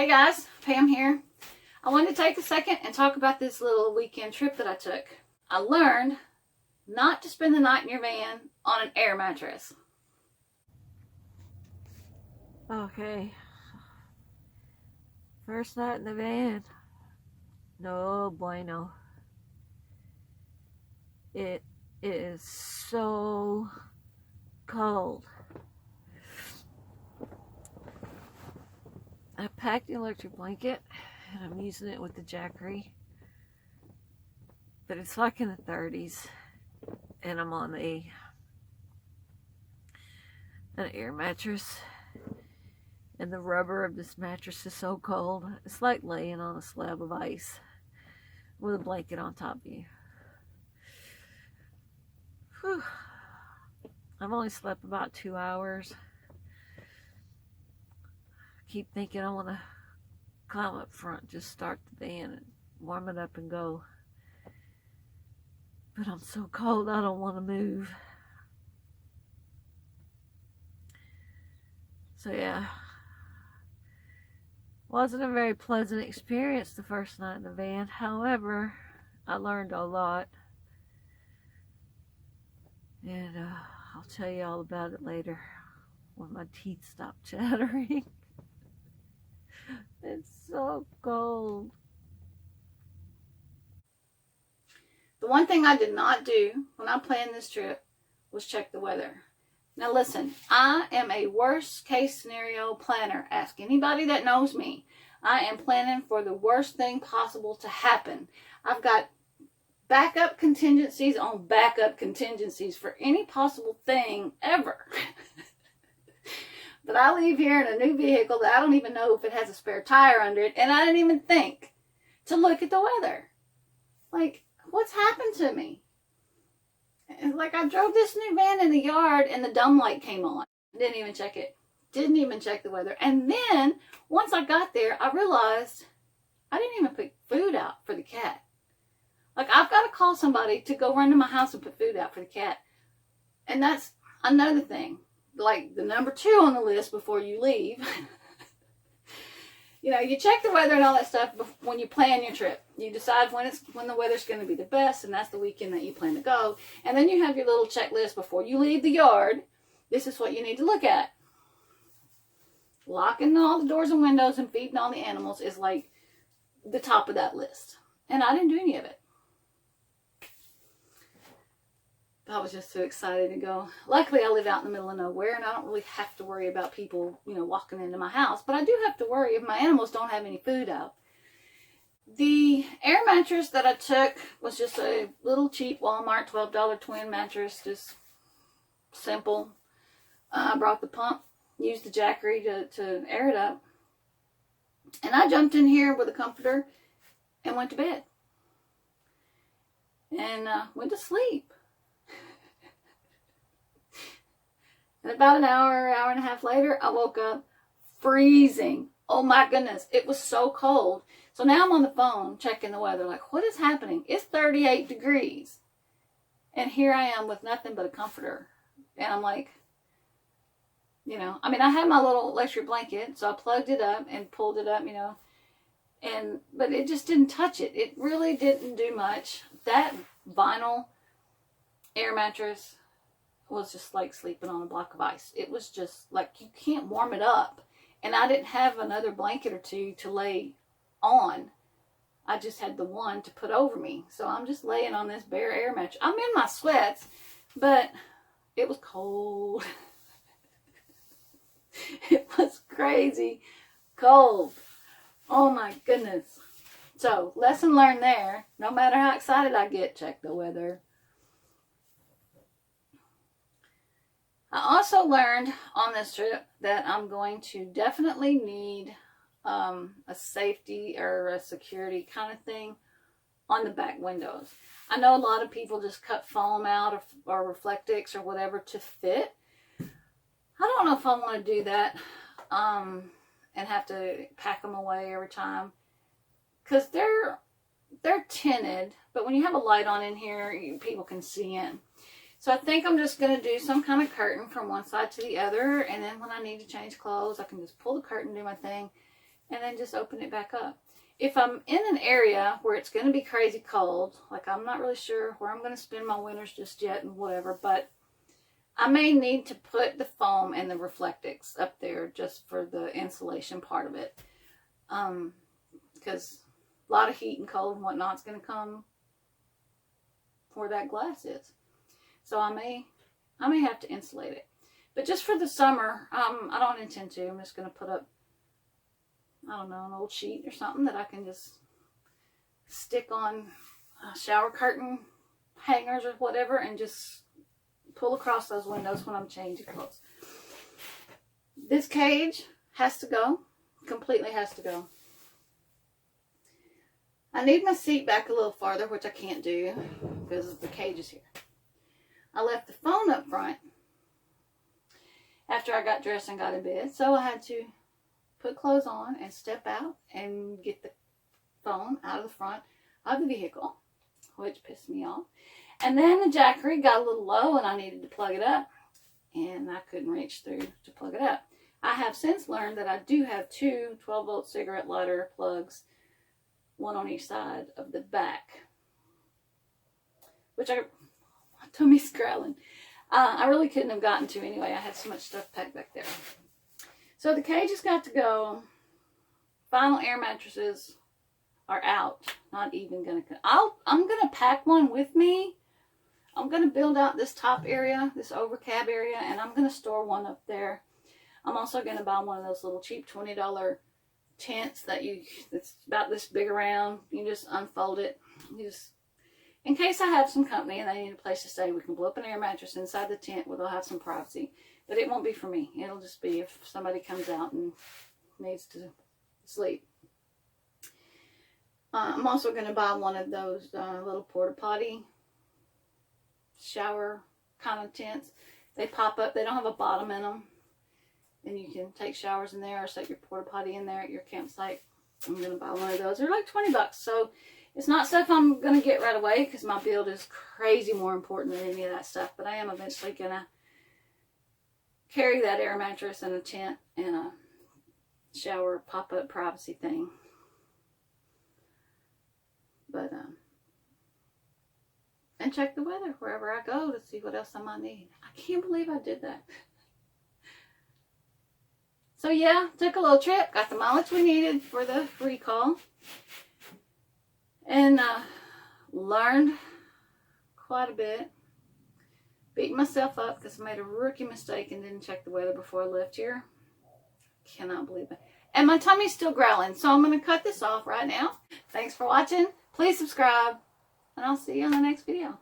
guys, Pam here. I wanted to take a second and talk about this little weekend trip that I took. I learned not to spend the night in your van on an air mattress. Okay. First night in the van. No bueno. It is so cold. I packed the electric blanket and I'm using it with the Jackery. But it's like in the 30s and I'm on an air mattress. And the rubber of this mattress is so cold. It's like laying on a slab of ice with a blanket on top of you. Whew. I've only slept about 2 hours. I keep thinking I want to climb up front, just start the van and warm it up and go. But I'm so cold, I don't want to move. So yeah. Wasn't a very pleasant experience the first night in the van. However, I learned a lot. And I'll tell you all about it later when my teeth stop chattering. It's so cold. The one thing I did not do when I planned this trip was check the weather. Now listen, I am a worst case scenario planner. Ask anybody that knows me. I am planning for the worst thing possible to happen. I've got backup contingencies on backup contingencies for any possible thing ever. But I leave here in a new vehicle that I don't even know if it has a spare tire under it, and I didn't even think to look at the weather. Like, what's happened to me? Like, I drove this new van in the yard and the dumb light came on. Didn't even check it. Didn't even check the weather. And then, once I got there, I realized I didn't even put food out for the cat. Like, I've got to call somebody to go run to my house and put food out for the cat. And that's another thing. Like, the number 2 on the list before you leave. You know, you check the weather and all that stuff when you plan your trip. You decide when the weather's going to be the best, and that's the weekend that you plan to go. And then you have your little checklist before you leave the yard. This is what you need to look at. Locking all the doors and windows and feeding all the animals is like the top of that list. And I didn't do any of it. I was just too excited to go. Luckily, I live out in the middle of nowhere, and I don't really have to worry about people, walking into my house. But I do have to worry if my animals don't have any food out. The air mattress that I took was just a little cheap Walmart $12 twin mattress, just simple. I brought the pump, used the Jackery to air it up. And I jumped in here with a comforter and went to bed. And went to sleep. And about an hour and a half later, I woke up freezing. Oh my goodness, it was so cold. So now I'm on the phone checking the weather. Like, what is happening? It's 38 degrees. And here I am with nothing but a comforter. And I'm like, I had my little electric blanket, so I plugged it up and pulled it up, but it just didn't touch it. It really didn't do much. That vinyl air mattress was just like sleeping on a block of ice. It was just like, you can't warm it up. And I didn't have another blanket or two to lay on. I just had the one to put over me. So I'm just laying on this bare air mattress. I'm in my sweats, but it was cold. It was crazy cold. Oh my goodness. So, lesson learned there. No matter how excited I get, check the weather. I also learned on this trip that I'm going to definitely need a safety or a security kind of thing on the back windows. I know a lot of people just cut foam out or Reflectix or whatever to fit. I don't know if I want to do that and have to pack them away every time, because they're tinted, but when you have a light on in here, people can see in. So I think I'm just going to do some kind of curtain from one side to the other. And then when I need to change clothes, I can just pull the curtain, do my thing. and then just open it back up. If I'm in an area where it's going to be crazy cold, like I'm not really sure where I'm going to spend my winters just yet and whatever, but I may need to put the foam and the Reflectix up there just for the insulation part of it. Because a lot of heat and cold and whatnot's going to come where that glass is. So I may have to insulate it. But just for the summer, I don't intend to. I'm just going to put up, I don't know, an old sheet or something that I can just stick on shower curtain hangers or whatever and just pull across those windows when I'm changing clothes. This cage has to go. Completely has to go. I need my seat back a little farther, which I can't do because the cage is here. I left the phone up front after I got dressed and got in bed, so I had to put clothes on and step out and get the phone out of the front of the vehicle, which pissed me off. And then the jackery got a little low and I needed to plug it up, and I couldn't reach through to plug it up. I have since learned that I do have two 12-volt cigarette lighter plugs, one on each side of the back, which my tummy's growling. I really couldn't have gotten to anyway. I had so much stuff packed back there. So the cage has got to go. Final air mattresses are out. Not even gonna. I'm gonna pack one with me. I'm going to build out this top area, this overcab area, and I'm going to store one up there. I'm also going to buy one of those little cheap $20 tents that's about this big around. You just unfold it. In case I have some company and they need a place to stay, we can blow up an air mattress inside the tent where they'll have some privacy. But it won't be for me. It'll just be if somebody comes out and needs to sleep. I'm also going to buy one of those little porta potty shower kind of tents. They pop up. They don't have a bottom in them, and you can take showers in there or set your porta potty in there at your campsite. I'm gonna buy one of those. They're like $20, so it's not stuff I'm gonna get right away because my build is crazy more important than any of that stuff. But I am eventually gonna carry that air mattress and a tent and a shower pop-up privacy thing. But and check the weather wherever I go to see what else I might need. I can't believe I did that. So yeah, took a little trip, got the mileage we needed for the recall, and learned quite a bit. Beat myself up because I made a rookie mistake and didn't check the weather before I left here. Cannot believe it. And my tummy's still growling, so I'm going to cut this off right now. Thanks for watching. Please subscribe. And I'll see you on the next video.